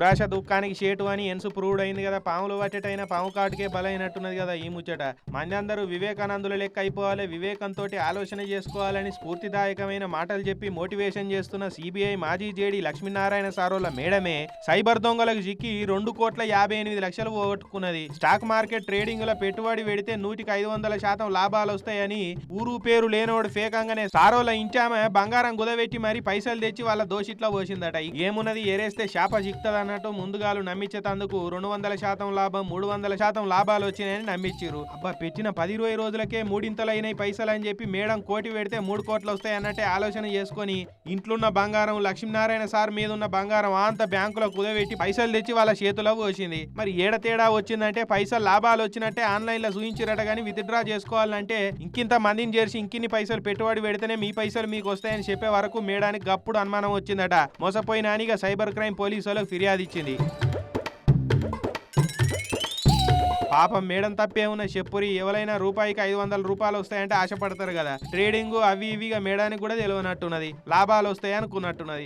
దురాశ దుఃఖానికి షేటు అని ఎన్సు ప్రూవ్డ్ అయింది కదా. పాములు పట్టేటైనా పాము కాటుకే బలైనట్టున్నది కదా ఈ ముచ్చట. మంది అందరూ వివేకానందుల లెక్క అయిపోవాలి, వివేకంతో ఆలోచన చేసుకోవాలని స్ఫూర్తిదాయకమైన మాటలు చెప్పి మోటివేషన్ చేస్తున్న సిబిఐ మాజీ జేడీ లక్ష్మీనారాయణ సారోల మేడమే సైబర్ దొంగలకు చిక్కి 2,58,00,000 పోగొట్టుకున్నది. స్టాక్ మార్కెట్ ట్రేడింగ్ లో పెట్టుబడి పెడితే 100% లాభాలు వస్తాయని ఊరు పేరు లేనోడు ఫేకంగానే సారోల ఇంచామె బంగారం కుదబెట్టి మరి పైసలు తెచ్చి వాళ్ళ దోషిట్లా పోసిందట. ఏమున్నది ఎరేస్తే శాప చిక్తది అన్నట్టు ముందుగాలు నమ్మించేతందుకు 200% లాభం 300% లాభాలు వచ్చినాయని నమ్మించారు. అబ్బా పెట్టిన 10-20 రోజులకే మూడింతలైన పైసలు అని చెప్పి మేడం కోటి పెడితే 3 కోట్లు వస్తాయి అన్నట్టే ఆలోచన చేసుకుని ఇంట్లున్న బంగారం లక్ష్మీనారాయణ సార్ మీద ఉన్న బంగారం అంత బ్యాంకులో కుదబెట్టి పైసలు తెచ్చి వాళ్ళ చేతిలో పోసింది. మరి ఏడ తేడా వచ్చిందంటే పైసలు లాభాలు వచ్చినట్టే ఆన్లైన్ లో చూయించారట కానీ విత్డ్రా చేసుకోవాలంటే ఇంకింత మందిని చేర్చి ఇంకిన్ని పైసలు పెట్టుబడి పెడితేనే మీ పైసలు మీకు వస్తాయని చెప్పే వరకు మేడానికి గప్పుడు అనుమానం వచ్చిందట. మోసపోయినానిగా సైబర్ క్రైమ్ పోలీసులకు ఫిర్యాదు ఇచ్చింది. పాపం మేడం తప్పేమున్న చెప్పురి, ఎవరైనా రూపాయికి 500 రూపాయలు వస్తాయంటే ఆశపడతారు కదా. ట్రేడింగ్ అవి ఇవిగా మేడానికి కూడా తెలియనట్టున్నది, లాభాలు వస్తాయి అనుకున్నట్టున్నది.